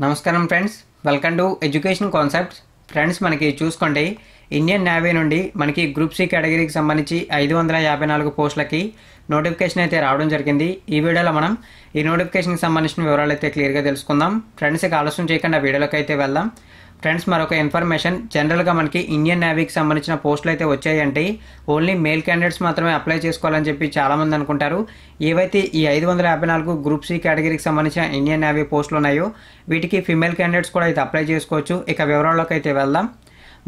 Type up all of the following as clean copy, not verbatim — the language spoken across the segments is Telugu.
నమస్కారం friends, welcome to education concepts. Friends, మనకి చూసుకోండి, ఇండియన్ నేవీ నుండి మనకి గ్రూప్ సి కేటగిరీకి సంబంధించి 554 పోస్టులకి నోటిఫికేషన్ అయితే రావడం జరిగింది. ఈ వీడియోలో మనం ఈ నోటిఫికేషన్కి సంబంధించిన వివరాలు అయితే క్లియర్గా తెలుసుకుందాం. ఫ్రెండ్స్, ఇక ఆలస్యం చేయకుండా వీడియోలోకి అయితే వెళ్దాం. ఫ్రెండ్స్, మరొక ఇన్ఫర్మేషన్, జనరల్గా మనకి ఇండియన్ నేవీకి సంబంధించిన పోస్టులు అయితే వచ్చాయంటే ఓన్లీ మేల్ క్యాండిడేట్స్ మాత్రమే అప్లై చేసుకోవాలని చెప్పి చాలామంది అనుకుంటారు. ఏవైతే ఈ 554 గ్రూప్ సి కేటగిరీకి సంబంధించిన ఇండియన్ నేవీ పోస్టులు ఉన్నాయో వీటికి ఫిమేల్ క్యాండిడేట్స్ కూడా అయితే అప్లై చేసుకోవచ్చు. ఇక వివరాల్లోకి అయితే వెళ్దాం.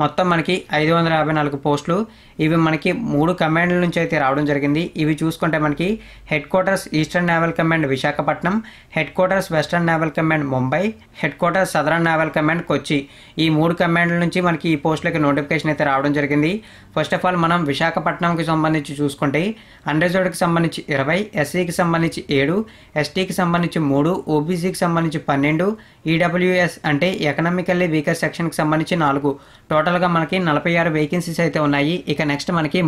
మొత్తం మనకి 554 పోస్టులు. ఇవి మనకి 3 కమాండ్ల నుంచి అయితే రావడం జరిగింది. ఇవి చూసుకుంటే మనకి headquarters Eastern naval command Visakhapatnam, headquarters Western naval command Mumbai, headquarters Southern naval command Kochi. ఈ 3 కమాండ్ల నుంచి మనకి ఈ పోస్టులకి నోటిఫికేషన్ అయితే రావడం జరిగింది. ఫస్ట్ ఆఫ్ ఆల్ మనం విశాఖపట్నంకి సంబంధించి చూసుకుంటే అన్రిజర్వ్డ్కి సంబంధించి 20, ఎస్సీకి సంబంధించి 7, ఎస్టీకి సంబంధించి 3, ఓబీసీకి సంబంధించి 12, ఈడబ్ల్యూఎస్ అంటే ఎకనామికల్లీ వీకర్ సెక్షన్కి సంబంధించి 4. టోటల్గా మనకి 46 వేకెన్సీస్ అయితే ఉన్నాయి. ఇక నెక్స్ట్ మనకి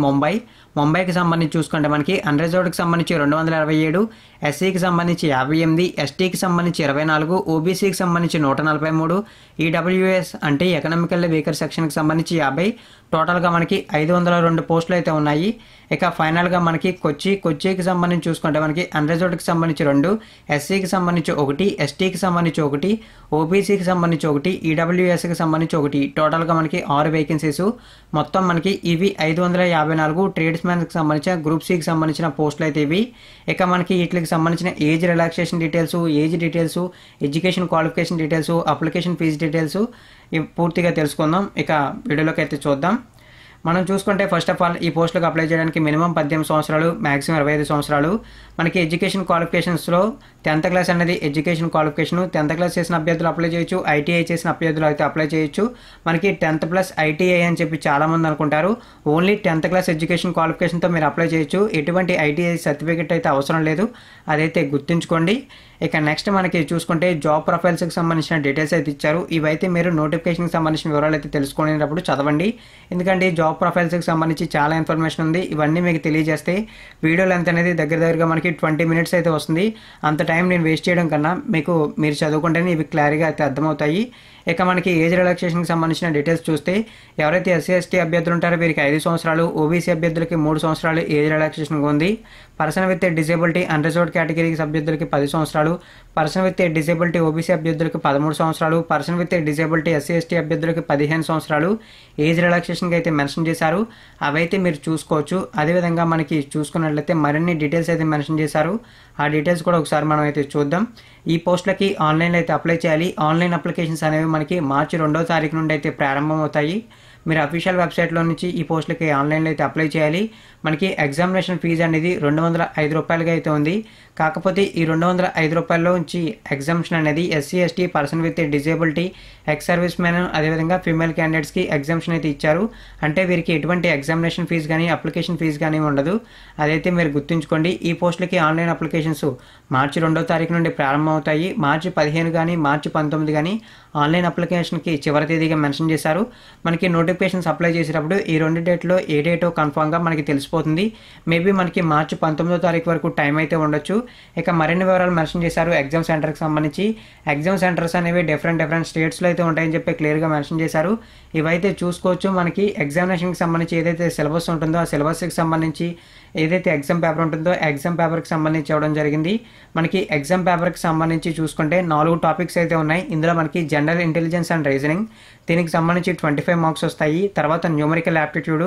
ముంబైకి సంబంధించి చూసుకుంటే మనకి అన్రిజర్వ్డ్కి సంబంధించి 227, ఎస్సీకి సంబంధించి 58, ఎస్టీకి సంబంధించి 24, ఓబీసీకి సంబంధించి 143, ఈడబ్ల్యూఎస్ అంటే ఎకనామికల్లీ వీకర్ సెక్షన్కి సంబంధించి 50. టోటల్గా మనకి 502 పోస్టులు అయితే ఉన్నాయి. ఇక ఫైనల్గా మనకి కొచ్చికి సంబంధించి చూసుకుంటే మనకి అన్రిజర్వ్డ్కి సంబంధించి 2, ఎస్సీకి సంబంధించి 1, ఎస్టీకి సంబంధించి 1, ఓబీసీకి సంబంధించి 1, ఈడబ్ల్యూఎస్కి సంబంధించి 1. టోటల్గా మనకి 6 వేకెన్సీస్. మొత్తం మనకి ఇవి 554 ట్రేడ్స్మెన్కి సంబంధించిన గ్రూప్ సికి సంబంధించిన పోస్టులు అయితే ఇవి. ఇక మనకి వీటికి సంబంధించిన age relaxation details, education qualification details, application fee details పూర్తిగా తెలుసుకుందాం. ఇక వీడియోలోకి అయితే చూద్దాం. మనం చూసుకుంటే ఫస్ట్ ఆఫ్ ఆల్ ఈ పోస్టులకు అప్లై చేయడానికి మినిమం 18 సంవత్సరాలు, మ్యాక్సిమం 25 సంవత్సరాలు. మనకి ఎడ్యుకేషన్ క్వాలిఫికేషన్స్లో 10th క్లాస్ అనేది ఎడ్యుకేషన్ క్వాలిఫికేషన్. 10th క్లాస్ చేసిన అభ్యర్థులు అప్లై చేయొచ్చు, ఐటీఐ చేసిన అభ్యర్థులు అయితే అప్లై చేయొచ్చు. మనకి 10th ప్లస్ ఐటీఐ అని చెప్పి చాలామంది అనుకుంటారు. ఓన్లీ 10th క్లాస్ ఎడ్యుకేషన్ క్వాలిఫికేషన్తో మీరు అప్లై చేయొచ్చు. ఎటువంటి ఐటీఐ సర్టిఫికేట్ అయితే అవసరం లేదు, అదైతే గుర్తుంచుకోండి. ఇక నెక్స్ట్ మనకి చూసుకుంటే జాబ్ ప్రొఫైల్స్కి సంబంధించిన డీటెయిల్స్ అయితే ఇచ్చారు. ఇవైతే మీరు నోటిఫికేషన్కి సంబంధించిన వివరాలు అయితే తెలుసుకునేటప్పుడు చదవండి. ఎందుకంటే జాబ్ ప్రొఫైల్స్కి సంబంధించి చాలా ఇన్ఫర్మేషన్ ఉంది. ఇవన్నీ మీకు తెలియజేస్తే వీడియో లెంత్ అనేది దగ్గరగా మనకి 20 మినిట్స్ అయితే వస్తుంది. అంత టైం నేను వేస్ట్ చేయడం కన్నా మీరు చదువుకుంటేనే ఇవి క్లియర్గా అయితే అర్థమవుతాయి. ఇక మనకి ఏజ్ రిలాక్సేషన్కి సంబంధించిన డీటెయిల్స్ చూస్తే ఎవరైతే ఎస్సీ ఎస్టీ అభ్యర్థులు ఉంటారో వీరికి 5 సంవత్సరాలు, ఓబీసీ అభ్యర్థులకి 3 సంవత్సరాలు ఏజ్ రిలాక్సేషన్ ఉంది. పర్సన్ విత్ డిజేబిలిటీ అన్రిజర్వ్డ్ కేటగిరీకి అభ్యర్థులకి 10 సంవత్సరాలు, పర్సన్ విత్ డిజేబిలిటీ ఓబీసీ అభ్యర్థులకి 13 సంవత్సరాలు, person with disability SC ST అభ్యర్థులకి 15 సంవత్సరాలు ఏజ్ రిలాక్సేషన్కి అయితే మెన్షన్ చేశారు. అవైతే మీరు చూసుకోవచ్చు. అదేవిధంగా మనకి చూసుకున్నట్లయితే మరిన్ని డీటెయిల్స్ అయితే మెన్షన్ చేశారు. ఆ డీటెయిల్స్ కూడా ఒకసారి మనం అయితే చూద్దాం. ఈ పోస్టులకి ఆన్లైన్లో అయితే అప్లై చేయాలి. ఆన్లైన్ అప్లికేషన్స్ అనేవి మనకి మార్చి 2వ తారీఖు నుండి అయితే ప్రారంభమవుతాయి. మీరు అఫీషియల్ వెబ్సైట్లో నుంచి ఈ పోస్టులకి ఆన్లైన్లో అయితే అప్లై చేయాలి. మనకి ఎగ్జామినేషన్ ఫీజు అనేది 205 రూపాయలుగా అయితే ఉంది. కాకపోతే ఈ 205 రూపాయల్లో నుంచి ఎగ్జామ్షన్ అనేది SC ST, person with disability, ex service man, అదేవిధంగా ఫీమేల్ క్యాండిడేట్స్కి ఎగ్జామ్షన్ అయితే ఇచ్చారు. అంటే వీరికి ఎటువంటి ఎగ్జామినేషన్ ఫీజు కానీ అప్లికేషన్ ఫీజు కానీ ఉండదు. అదైతే మీరు గుర్తుంచుకోండి. ఈ పోస్టులకి ఆన్లైన్ అప్లికేషన్స్ మార్చి 2వ తారీఖు నుండి ప్రారంభమవుతాయి. మార్చి 15 కానీ మార్చి 19 కానీ ఆన్లైన్ అప్లికేషన్కి చివరి తేదీగా మెన్షన్ చేశారు. మనకి నోటిఫికేషన్స్ అప్లై చేసేటప్పుడు ఈ 2 డేట్లో ఏ డేటో కన్ఫామ్గా మనకి తెలిసిపోతుంది. మేబీ మనకి మార్చి 19వ తారీఖు వరకు టైం అయితే ఉండొచ్చు. ఇక మరిన్ని వివరాలు మెన్షన్ చేశారు. ఎగ్జామ్ సెంటర్కి సంబంధించి ఎగ్జామ్ సెంటర్స్ అనేవి డిఫరెంట్ స్టేట్స్లో అయితే ఉంటాయని చెప్పి క్లియర్గా మెన్షన్ చేశారు. ఇవైతే చూసుకోవచ్చు. మనకి ఎగ్జామినేషన్కి సంబంధించి ఏదైతే సిలబస్ ఉంటుందో ఆ సిలబస్కి సంబంధించి ఏదైతే ఎగ్జామ్ పేపర్ ఉంటుందో ఎగ్జామ్ పేపర్కి సంబంధించి ఇవ్వడం జరిగింది. మనకి ఎగ్జామ్ పేపర్కి సంబంధించి చూసుకుంటే 4 టాపిక్స్ అయితే ఉన్నాయి. ఇందులో మనకి జనరల్ ఇంటెలిజెన్స్ అండ్ రీజనింగ్, దీనికి సంబంధించి 25 మార్క్స్ వస్తాయి. తర్వాత న్యూమరికల్ యాప్టిట్యూడ్,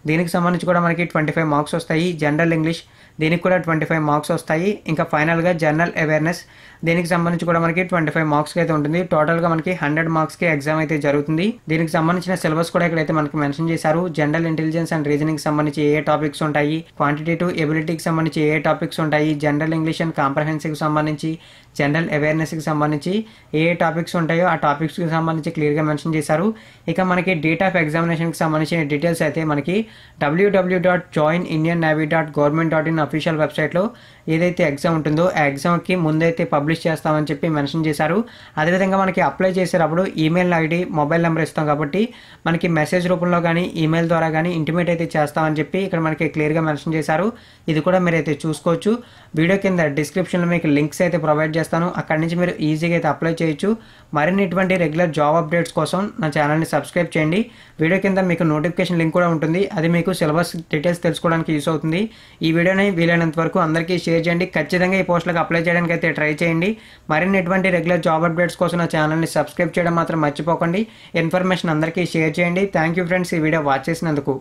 దీనికి సంబంధించి కూడా మనకి 25 మార్క్స్ వస్తాయి. జనరల్ ఇంగ్లీష్, దీనికి కూడా 25 మార్క్స్ వస్తాయి. ఇంకా ఫైనల్గా జనరల్ అవేర్నెస్, దీనికి సంబంధించి కూడా మనకి 25 మార్క్స్కి అయితే ఉంటుంది. టోటల్గా మనకి 100 మార్క్స్కి ఎగ్జామ్ అయితే జరుగుతుంది. దీనికి సంబంధించిన సిలబస్ కూడా ఇక్కడైతే మనకి మెన్షన్ చేశారు. జనరల్ ఇంటెలిజెన్స్ అండ్ రీజనింగ్ సంబంధించి ఏ టాపిక్స్ ఉంటాయి, క్వాంటిటేటివ్ ఎబిలిటీకి సంబంధించి ఏ టాపిక్స్ ఉంటాయి, జనరల్ ఇంగ్లీష్ అండ్ కాంప్రహెన్సివ్కి సంబంధించి, జనరల్ అవేర్నెస్కి సంబంధించి ఏ టాపిక్స్ ఉంటాయో ఆ టాపిక్స్కి సంబంధించి క్లియర్గా మెన్షన్ చేశారు. ఇక మనకి డేట్ ఆఫ్ ఎగ్జామినేషన్కి సంబంధించిన డీటెయిల్స్ అయితే మనకి www.joinindiannavy.government.in అఫీషియల్ వెబ్సైట్లో ఏదైతే ఎగ్జామ్ ఉంటుందో ఆ ఎగ్జామ్కి ముందైతే పబ్లిష్ చేస్తామని చెప్పి మెన్షన్ చేశారు. అదేవిధంగా మనకి అప్లై చేసేటప్పుడు ఈమెయిల్ ఐడి, మొబైల్ నెంబర్ ఇస్తాం కాబట్టి మనకి మెసేజ్ రూపంలో కానీ ఈమెయిల్ ద్వారా కానీ ఇంటిమేట్ అయితే చేస్తామని చెప్పి ఇక్కడ మనకి క్లియర్గా మెన్షన్ చేశారు. ఇది కూడా మీరైతే చూసుకోవచ్చు. వీడియో కింద డిస్క్రిప్షన్లో మీకు లింక్స్ అయితే ప్రొవైడ్ చేస్తాను. చేస్తాను. అక్కడి నుంచి మీరు ఈజీగా అయితే అప్లై చేయొచ్చు. మరిన్ని ఇటువంటి రెగ్యులర్ జాబ్ అప్డేట్స్ కోసం నా ఛానల్ని సబ్స్క్రైబ్ చేయండి. వీడియో కింద మీకు నోటిఫికేషన్ లింక్ కూడా ఉంటుంది. అది మీకు సిలబస్ డీటెయిల్స్ తెలుసుకోవడానికి యూస్ అవుతుంది. ఈ వీడియోని వీలైనంత వరకు అందరికీ షేర్ చేయండి. ఖచ్చితంగా ఈ పోస్టులకు అప్లై చేయడానికి అయితే ట్రై చేయండి. మరిన్ని ఇటువంటి రెగ్యులర్ జాబ్ అప్డేట్స్ కోసం నా ఛానల్ని సబ్స్క్రైబ్ చేయడం మాత్రం మర్చిపోకండి. ఇన్ఫర్మేషన్ అందరికీ షేర్ చేయండి. థ్యాంక్ యూ ఫ్రెండ్స్, ఈ వీడియో వాచ్ చేసినందుకు.